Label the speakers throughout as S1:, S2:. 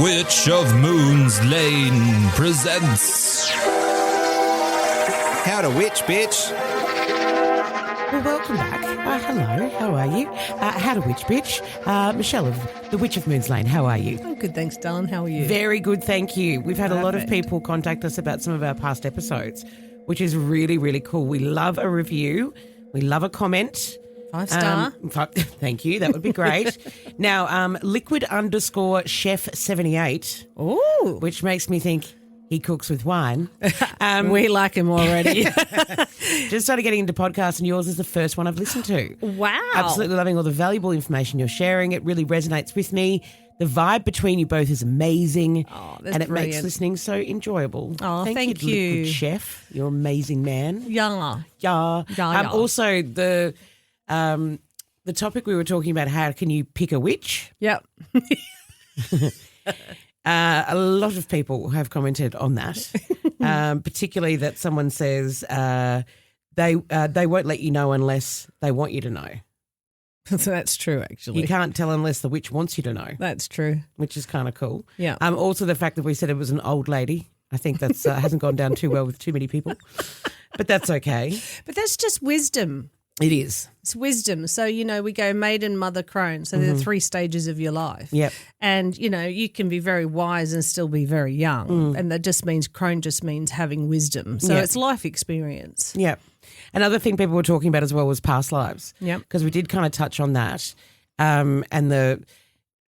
S1: Witch of Moon's Lane presents...
S2: How to witch, bitch.
S3: Well, welcome back. Hello, how are you? How to witch, bitch. Michelle of the Witch of Moon's Lane, how are you?
S4: I'm good, thanks, darling. How are you?
S3: Very good, thank you. We've had a lot of people contact us about some of our past episodes, which is really, really cool. We love a review. We love a comment.
S4: 5-star.
S3: Thank you. That would be great. Now, liquid_chef78,
S4: Ooh.
S3: which makes me think he cooks with wine.
S4: We like him already.
S3: Just started getting into podcasts, and yours is the first one I've listened to.
S4: Wow.
S3: Absolutely loving all the valuable information you're sharing. It really resonates with me. The vibe between you both is amazing,
S4: that's
S3: and it makes
S4: brilliant.
S3: listening so enjoyable.
S4: Oh, thank
S3: you.
S4: you.
S3: Liquid Chef. You're an amazing man.
S4: Yeah.
S3: Yeah.
S4: Yeah.
S3: Also, the topic we were talking about, how can you pick a witch?
S4: Yep.
S3: A lot of people have commented on that, particularly that someone says they won't let you know unless they want you to know.
S4: So that's true, actually.
S3: You can't tell unless the witch wants you to know,
S4: That's true.
S3: which is kind of cool.
S4: Yeah.
S3: Also, the fact that we said it was an old lady, I think that's hasn't gone down too well with too many people, but that's okay.
S4: But that's just wisdom.
S3: It is.
S4: It's wisdom. So, we go maiden, mother, crone. So there are 3 stages of your life.
S3: Yep.
S4: And, you can be very wise and still be very young. And that just means crone just means having wisdom. So
S3: Yep.
S4: it's life experience.
S3: Yep. Another thing people were talking about as well was past lives.
S4: Yep.
S3: Because we did kind of touch on that, and the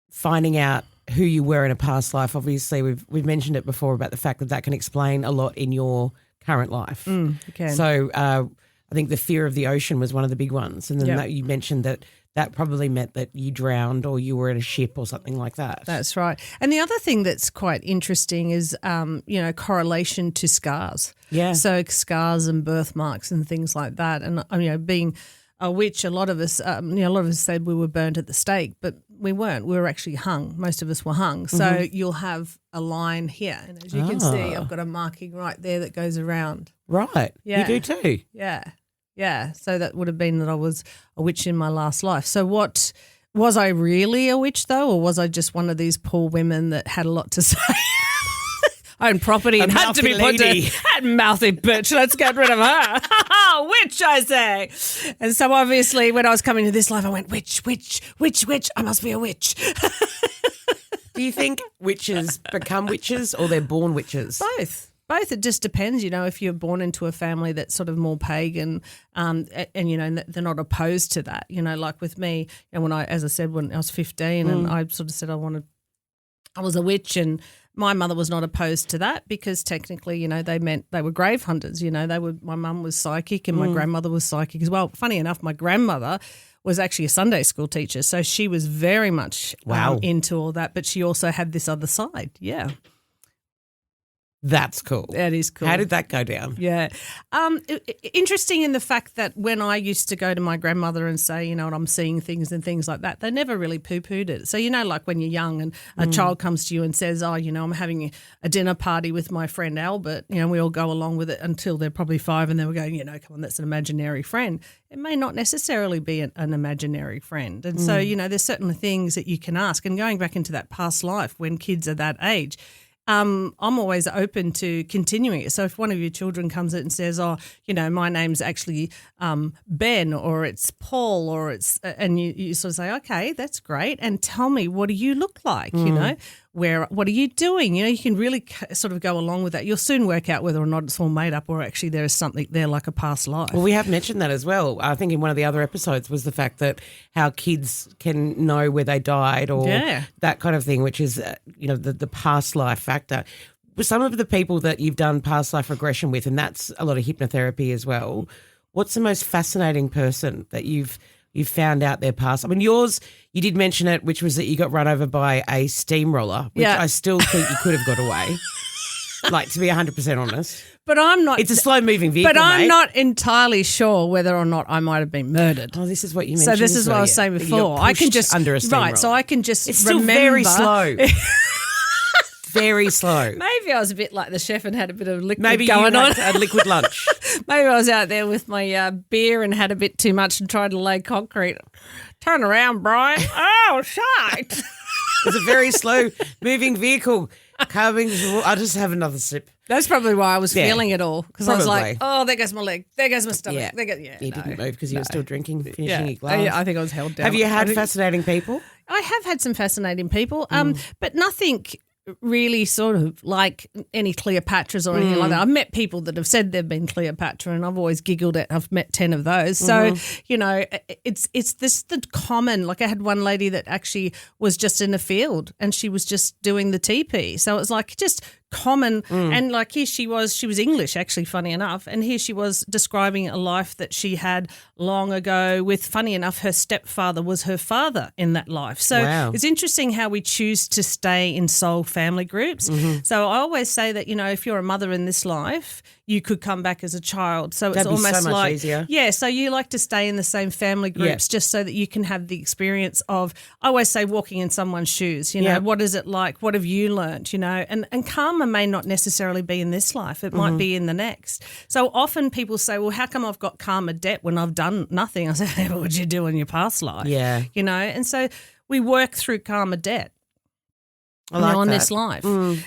S3: finding out who you were in a past life. Obviously, we've mentioned it before about the fact that can explain a lot in your current life.
S4: Okay.
S3: So I think the fear of the ocean was one of the big ones, and then
S4: Yep.
S3: that you mentioned that probably meant that you drowned or you were in a ship or something like that.
S4: That's right. And the other thing that's quite interesting is, correlation to scars.
S3: Yeah.
S4: So scars and birthmarks and things like that. And, being a witch, a lot of us said we were burnt at the stake, but we weren't. We were actually hung. Most of us were hung. So you'll have a line here. And as you can see, I've got a marking right there that goes around.
S3: Right.
S4: Yeah.
S3: You do too.
S4: Yeah. Yeah. So that would have been that I was a witch in my last life. So what was I really a witch though, or was I just one of these poor women that had a lot to say? Owned property and had to be put to that mouthy bitch. Let's get rid of her. Witch, I say. And so obviously when I was coming to this life, I went, witch. I must be a witch.
S3: Do you think witches become witches or they're born witches?
S4: Both. It just depends, if you're born into a family that's sort of more pagan, and they're not opposed to that. Like with me, and when I was 15, and I sort of said I was a witch, and my mother was not opposed to that because technically, they meant they were grave hunters. My mum was psychic and my grandmother was psychic as well. Funny enough, my grandmother was actually a Sunday school teacher, so she was very much into all that, but she also had this other side. Yeah.
S3: That's cool.
S4: That is cool.
S3: How did that go down?
S4: Yeah. Interesting in the fact that when I used to go to my grandmother and say, and I'm seeing things and things like that, they never really poo-pooed it. So, like when you're young and a child comes to you and says, I'm having a dinner party with my friend Albert, we all go along with it until they're probably 5 and then we're going, come on, that's an imaginary friend. It may not necessarily be an imaginary friend. And so, there's certain things that you can ask. And going back into that past life when kids are that age, I'm always open to continuing it. So if one of your children comes in and says, my name's actually Ben, or it's Paul, or it's and you sort of say, okay, that's great, and tell me, what do you look like? What are you doing? You can really sort of go along with that. You'll soon work out whether or not it's all made up or actually there is something there like a past life.
S3: Well, we have mentioned that as well. I think in one of the other episodes was the fact that how kids can know where they died or that kind of thing, which is, the past life factor. With some of the people that you've done past life regression with, and that's a lot of hypnotherapy as well, what's the most fascinating person that you've found out their past? I mean, yours, you did mention it, which was that you got run over by a steamroller, which I still think you could have got away, like, to be 100% honest.
S4: But I'm not.
S3: It's a slow-moving vehicle,
S4: But I'm
S3: mate.
S4: not entirely sure whether or not I might have been murdered.
S3: Oh, this is what you mentioned.
S4: So this is what I was saying before. I can just
S3: under a steamroller.
S4: right. So I can just
S3: It's still
S4: remember.
S3: very slow. Very slow.
S4: Maybe I was a bit like the chef and had a bit of liquid
S3: Maybe
S4: going
S3: you
S4: on.
S3: had a liquid lunch.
S4: Maybe I was out there with my beer and had a bit too much and tried to lay concrete. Turn around, Brian. Oh, shite.
S3: There's a very slow moving vehicle coming. I'll just have another sip.
S4: That's probably why I was feeling it all, because I was like,
S3: Probably.
S4: oh, there goes my leg. There goes my stomach.
S3: Yeah. You didn't move because you were still drinking, finishing your glass.
S4: Yeah, I think I was held down.
S3: Have you had fascinating people?
S4: I have had some fascinating people, but nothing really sort of like any Cleopatras or anything like that. I've met people that have said they've been Cleopatra, and I've always giggled at. I've met 10 of those. So it's this the common. Like I had one lady that actually was just in the field and she was just doing the TP. So it was like just common, and like here she was English actually, funny enough, and here she was describing a life that she had long ago with, funny enough, her stepfather was her father in that life. So it's interesting how we choose to stay in soul family groups. So I always say that, if you're a mother in this life, you could come back as a child. So it's almost
S3: so much
S4: like
S3: easier.
S4: Yeah, so you like to stay in the same family groups just so that you can have the experience of, I always say, walking in someone's shoes. What is it like? What have you learnt? And karma may not necessarily be in this life. It might be in the next. So often people say, well, how come I've got karma debt when I've done nothing? I say, hey, what did you do in your past life?
S3: Yeah.
S4: And so we work through karma debt.
S3: On
S4: this life.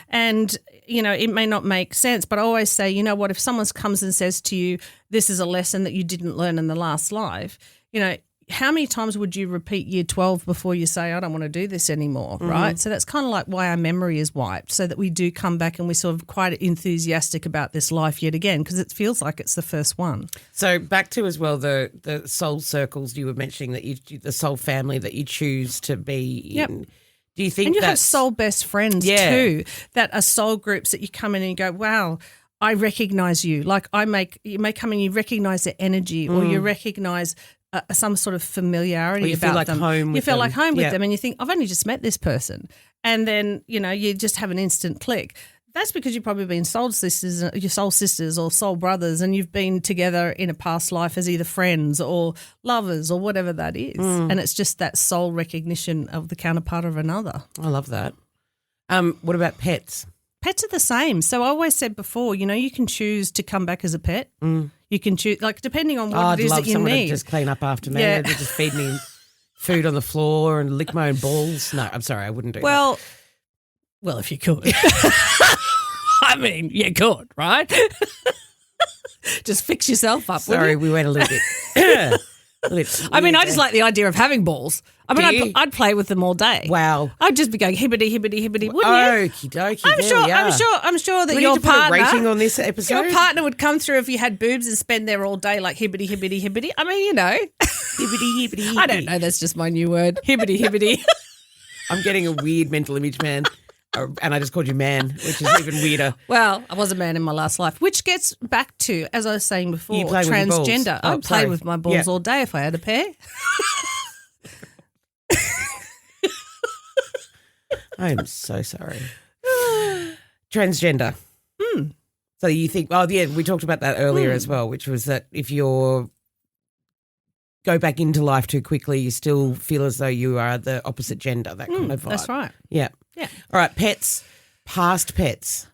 S4: And, it may not make sense, but I always say, what, if someone comes and says to you, this is a lesson that you didn't learn in the last life, how many times would you repeat year 12 before you say, I don't want to do this anymore, right? So that's kind of like why our memory is wiped, so that we do come back and we're sort of quite enthusiastic about this life yet again, because it feels like it's the first one.
S3: So back to as well the soul circles you were mentioning, that the soul family that you choose to be in. Do you think
S4: and you have soul best friends too, that are soul groups that you come in and you go, wow, I recognise you. Like you may come in, you recognise their energy, or you recognise some sort of familiarity
S3: or you
S4: about
S3: feel like
S4: them.
S3: home with
S4: you feel
S3: them.
S4: like home with them, and you think, I've only just met this person, and then you just have an instant click. That's because you've probably been soul sisters or soul brothers, and you've been together in a past life as either friends or lovers or whatever that is. And it's just that soul recognition of the counterpart of another.
S3: I love that. What about pets?
S4: Pets are the same. So I always said before, you can choose to come back as a pet. You can choose, like, depending on what it is that you
S3: someone
S4: need.
S3: To just clean up after me.
S4: Yeah.
S3: They just feed me food on the floor and lick my own balls. No, I'm sorry, I wouldn't do that.
S4: Well, if you could. I mean, you could, right? Just fix yourself up.
S3: Sorry, we went a little bit.
S4: I mean, I just like the idea of having balls. I mean, I'd play with them all day.
S3: Wow.
S4: I'd just be going hibbity, hibbity, hibbity, wouldn't you?
S3: Okie dokie.
S4: I'm sure that
S3: we
S4: your
S3: need to put a
S4: partner,
S3: rating on this episode.
S4: your partner would come through if you had boobs and spend there all day like hibbity, hibbity, hibbity. I mean,
S3: Hibbity, hibbity, hibbity.
S4: I don't know. That's just my new word. Hibbity, hibbity.
S3: I'm getting a weird mental image, man. And I just called you man, which is even weirder.
S4: Well, I was a man in my last life, which gets back to, as I was saying before,
S3: You play with your balls.
S4: transgender.
S3: Oh,
S4: I'd play
S3: sorry.
S4: with my balls all day if I had a pair.
S3: I am so sorry. Transgender. So you think, we talked about that earlier as well, which was that if you're go back into life too quickly, you still feel as though you are the opposite gender, that kind of vibe.
S4: That's right.
S3: Yeah.
S4: Yeah.
S3: All right, pets, past pets.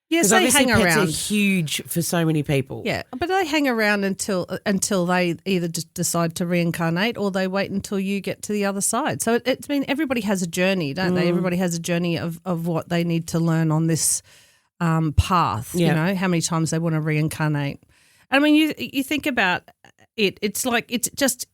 S4: Yes, they hang
S3: pets
S4: around.
S3: are huge for so many people.
S4: Yeah, but they hang around until they either decide to reincarnate or they wait until you get to the other side. So everybody has a journey, don't they? Everybody has a journey of what they need to learn on this path.
S3: Yeah.
S4: How many times they want to reincarnate. I mean, you think about it. It's just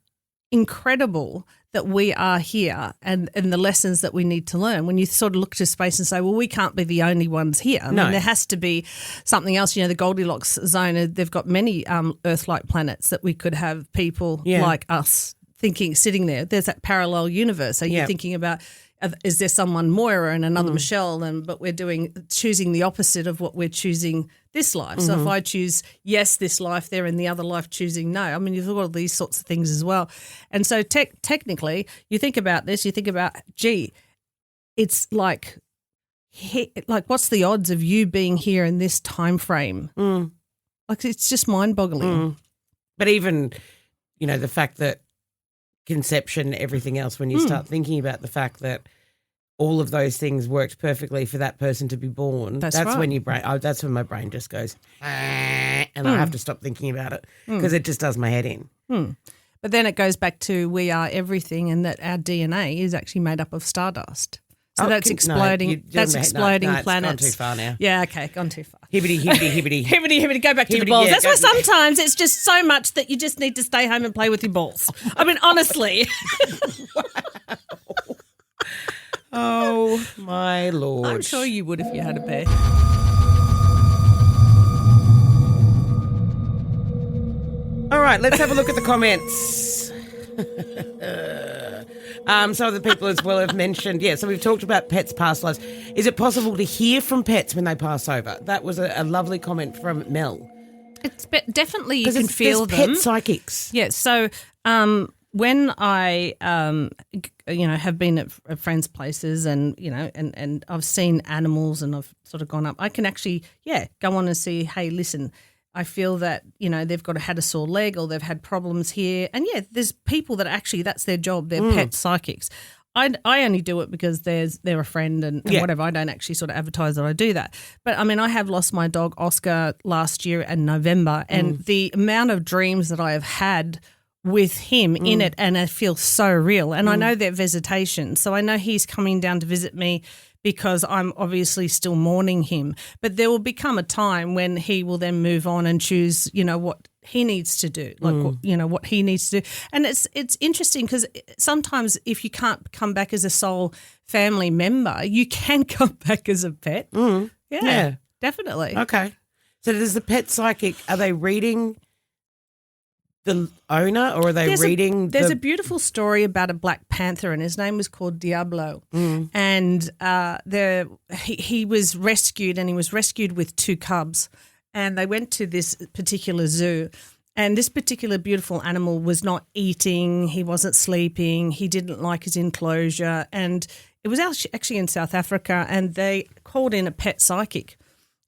S4: incredible that we are here and the lessons that we need to learn. When you sort of look to space and say, well, we can't be the only ones here. I mean, there has to be something else. The Goldilocks zone, they've got many Earth-like planets that we could have people like us sitting there. There's that parallel universe. So you're thinking about, is there someone Moira and another Michelle, but we're choosing the opposite of what we're choosing this life. So if I choose yes this life, they're in the other life choosing no. I mean, you've got all these sorts of things as well. And so technically, you think about this, you think about, it's like what's the odds of you being here in this time frame? Like, it's just mind-boggling.
S3: But even, the fact that conception, everything else, when you start thinking about the fact that all of those things worked perfectly for that person to be born, that's
S4: right.
S3: when that's when my brain just goes, and I have to stop thinking about it because it just does my head in.
S4: But then it goes back to we are everything, and that our DNA is actually made up of stardust. So that's exploding.
S3: No,
S4: that's exploding
S3: no,
S4: planets.
S3: It's gone too far now.
S4: Yeah, okay, gone too far.
S3: Hibbity, hibbity, hibbity.
S4: Hibbity, hibbity, go back to the balls. That's why sometimes it's just so much that you just need to stay home and play with your balls. I mean, honestly.
S3: Oh, my Lord.
S4: I'm sure you would if you had a pair.
S3: All right, let's have a look at the comments. Some of the people as well have mentioned, so we've talked about pets' past lives. Is it possible to hear from pets when they pass over? That was a lovely comment from Mel.
S4: It's definitely you can feel them.
S3: Pet psychics.
S4: Yeah, so when I, have been at friends' places and, and I've seen animals and I've sort of gone up, I can actually, go on and see, hey, listen, I feel that, they've had a sore leg or they've had problems here. And, there's people that actually that's their job. They're pet psychics. I only do it because they're a friend and whatever. I don't actually sort of advertise that I do that. But, I mean, I have lost my dog Oscar last year in November and the amount of dreams that I have had with him in it and it feels so real. And I know they're visitations. So I know he's coming down to visit me because I'm obviously still mourning him. But there will become a time when he will then move on and choose, what he needs to do, like, what he needs to do. And it's interesting because sometimes if you can't come back as a sole family member, you can come back as a pet. Yeah, definitely.
S3: Okay. So does the pet psychic, are they reading the owner or are they reading
S4: There's a beautiful story about a black panther and his name was called Diablo. And he was rescued and he was rescued with 2 cubs and they went to this particular zoo and this particular beautiful animal was not eating, he wasn't sleeping, he didn't like his enclosure and it was actually in South Africa and they called in a pet psychic.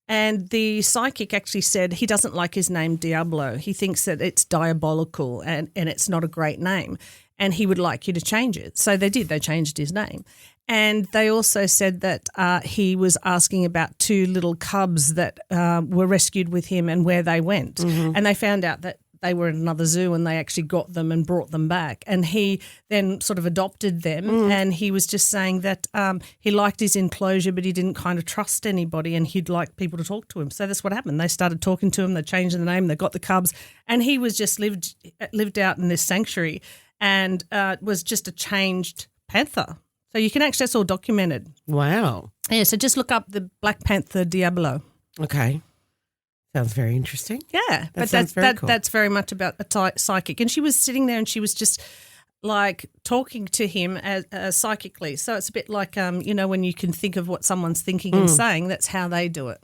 S4: And the psychic actually said he doesn't like his name Diablo. He thinks that it's diabolical and it's not a great name and he would like you to change it. So they did. They changed his name. And they also said that he was asking about 2 little cubs that were rescued with him and where they went. And they found out that they were in another zoo and they actually got them and brought them back. And he then sort of adopted them and he was just saying that he liked his enclosure but he didn't kind of trust anybody and he'd like people to talk to him. So that's what happened. They started talking to him, they changed the name, they got the cubs and he was just lived out in this sanctuary and was just a changed panther. So you can actually, that's all documented.
S3: Wow.
S4: Yeah, so just look up the Black Panther Diablo.
S3: Okay. Sounds very interesting.
S4: Yeah, but that's very much about a psychic. And she was sitting there and she was just like talking to him as psychically. So it's a bit like, when you can think of what someone's thinking and saying, that's how they do it.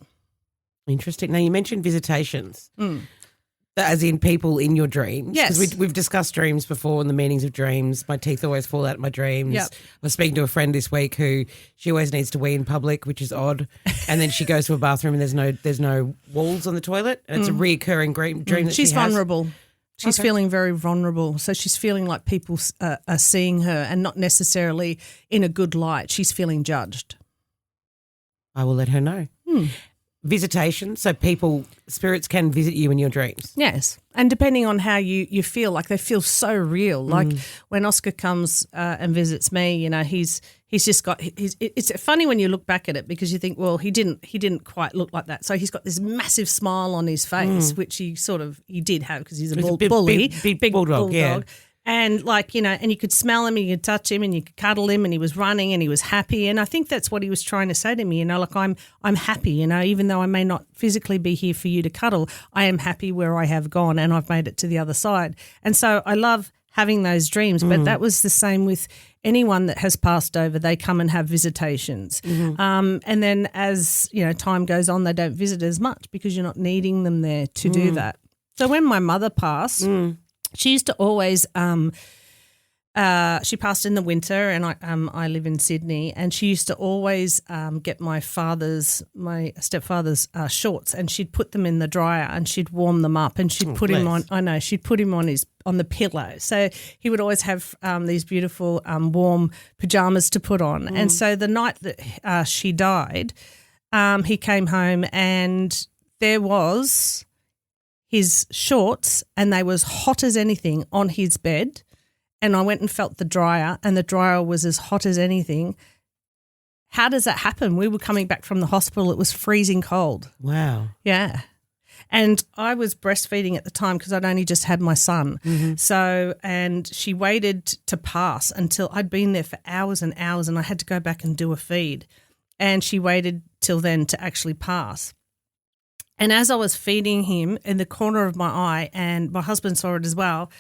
S3: Interesting. Now, you mentioned visitations, as in people in your dreams.
S4: Yes.
S3: Because we've discussed dreams before and the meanings of dreams. My teeth always fall out in my dreams.
S4: Yep.
S3: I was speaking to a friend this week who she always needs to wee in public, which is odd. And then she goes to a bathroom and there's no walls on the toilet. And it's a reoccurring dream that
S4: she's
S3: she has.
S4: vulnerable. She's feeling very vulnerable. So she's feeling like people are seeing her and not necessarily in a good light. She's feeling judged.
S3: I will let her know. Visitation, so spirits can visit you in your dreams.
S4: Yes, and depending on how you feel, like they feel so real. Like when Oscar comes and visits me, he's just got. It's funny when you look back at it because you think, well, he didn't quite look like that. So he's got this massive smile on his face, which he did have because he's a bully,
S3: big bulldog, yeah.
S4: And and you could smell him and you could touch him and you could cuddle him and he was running and he was happy. And I think that's what he was trying to say to me, like I'm happy, even though I may not physically be here for you to cuddle, I am happy where I have gone and I've made it to the other side. And so I love having those dreams, but that was the same with anyone that has passed over. They come and have visitations. And then as, time goes on, they don't visit as much because you're not needing them there to do that. So when my mother passed, she used to always she passed in the winter and I live in Sydney and she used to always get my stepfather's shorts and she'd put them in the dryer and she'd warm them up and she'd put him on, she'd put him on the pillow. So he would always have these beautiful warm pajamas to put on. And so the night that she died, he came home and there was his shorts and they was hot as anything on his bed and I went and felt the dryer and the dryer was as hot as anything how does that happen? We were coming back from the hospital. It was freezing cold.
S3: Wow.
S4: Yeah. And I was breastfeeding at the time because I'd only just had my son.
S3: Mm-hmm.
S4: So, and she waited to pass until I'd been there for hours and hours, and I had to go back and do a feed. And she waited till then to actually pass. And as I was feeding him in the corner of my eye, and my husband saw it as well,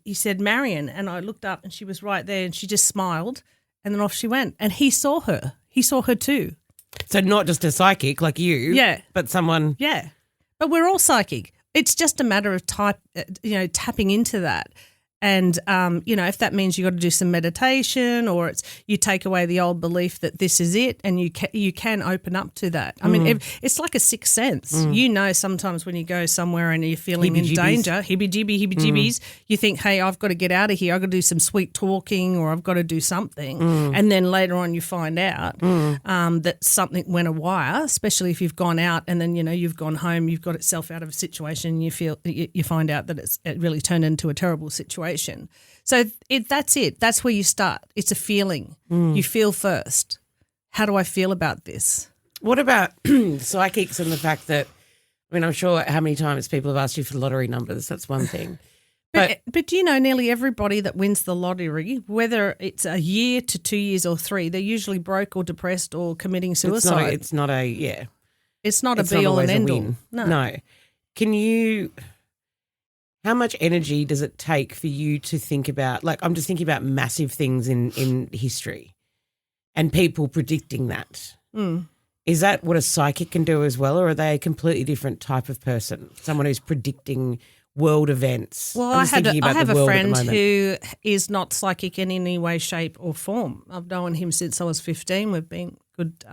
S4: he said, Marion. And I looked up and she was right there, and she just smiled, and then off she went. And he saw her. He saw her too.
S3: So not just a psychic like you, but someone.
S4: Yeah. But we're all psychic. It's just a matter of tapping into that. And, if that means you got to do some meditation, or you take away the old belief that this is it, and you can open up to that. I mean, it's like a sixth sense. Sometimes when you go somewhere and you're feeling in danger, heebie-jeebies, you think, hey, I've got to get out of here. I've got to do some sweet talking, or I've got to do something. And then later on you find out that something went awry, especially if you've gone out and then, you've gone home, you've got yourself out of a situation, you find out that it really turned into a terrible situation. So that's it. That's where you start. It's a feeling. You feel first. How do I feel about this?
S3: What about psychics and the fact that, I'm sure how many times people have asked you for lottery numbers. That's one thing.
S4: But nearly everybody that wins the lottery, whether it's a year to 2 years or 3, they're usually broke or depressed or committing suicide.
S3: It's not a
S4: be-all and end-all.
S3: No. How much energy does it take for you to think about, I'm just thinking about massive things in history and people predicting that. Is that what a psychic can do as well, or are they a completely different type of person, someone who's predicting world events?
S4: Well, I have a friend who is not psychic in any way, shape or form. I've known him since I was 15. We've been good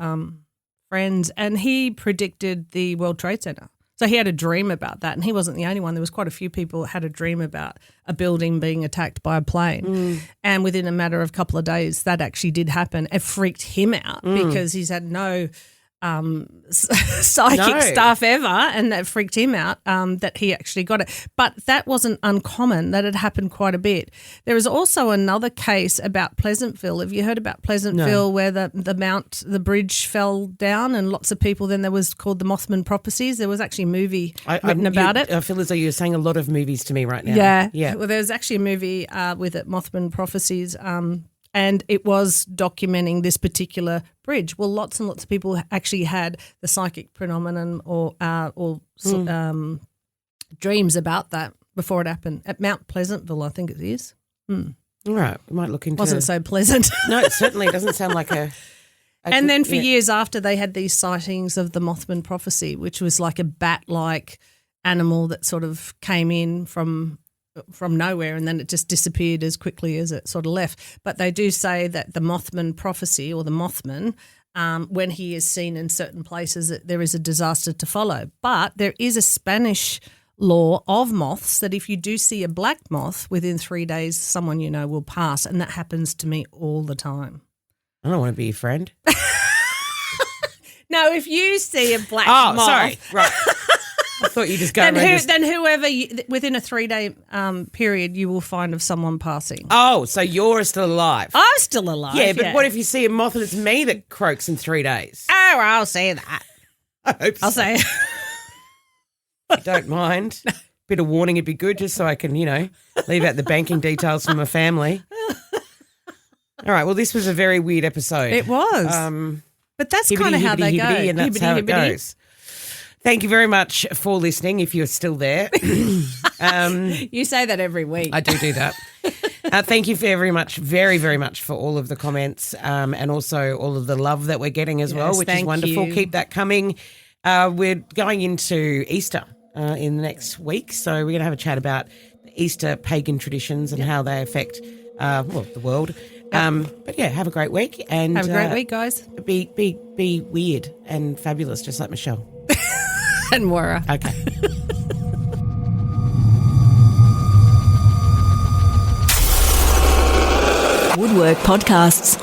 S4: friends, and he predicted the World Trade Center. So he had a dream about that, and he wasn't the only one. There was quite a few people that had a dream about a building being attacked by a plane. And within a matter of a couple of days, that actually did happen. It freaked him out because he's had no psychic stuff ever, and that freaked him out that he actually got it. But that wasn't uncommon. That had happened quite a bit. There is also another case about Pleasantville. Have you heard about Pleasantville where the bridge fell down and lots of people, then there was called the Mothman Prophecies. There was actually a movie written about it.
S3: I feel as though you're saying a lot of movies to me right now. Yeah.
S4: Well, there's actually a movie with it, Mothman Prophecies, and it was documenting this particular bridge. Well, lots and lots of people actually had the psychic phenomenon or dreams about that before it happened at Mount Pleasantville, I think it is.
S3: All right, we might look into.
S4: Wasn't so pleasant.
S3: No, it certainly doesn't sound like a.
S4: And then for years after, they had these sightings of the Mothman Prophecy, which was like a bat-like animal that sort of came in from nowhere, and then it just disappeared as quickly as it sort of left. But they do say that the Mothman Prophecy, or the Mothman, when he is seen in certain places, that there is a disaster to follow. But there is a Spanish law of moths that if you do see a black moth within 3 days, someone you know will pass, and that happens to me all the time.
S3: I don't want to be your friend.
S4: No, if you see a black moth.
S3: Oh, sorry. Right. I thought you just go
S4: then whoever within a 3-day period you will find of someone passing.
S3: Oh, so you're still alive?
S4: I'm still alive.
S3: Yeah, but what if you see a moth and it's me that croaks in 3 days?
S4: Oh, I'll say that.
S3: I hope so.
S4: I'll say it.
S3: I don't mind. Bit of warning would be good, just so I can, leave out the banking details for my family. All right. Well, this was a very weird episode.
S4: It was. But that's kind of how they go.
S3: And that's how it goes. Thank you very much for listening, if you're still there.
S4: You say that every week.
S3: I do that. Thank you very much for all of the comments and also all of the love that we're getting as well, which is wonderful. Keep that coming. We're going into Easter in the next week, so we're going to have a chat about Easter pagan traditions and how they affect the world. But yeah, have a great week. And
S4: have a great week, guys.
S3: Be weird and fabulous, just like Michelle.
S4: And Moira.
S3: Okay.
S2: Woodwork Podcasts.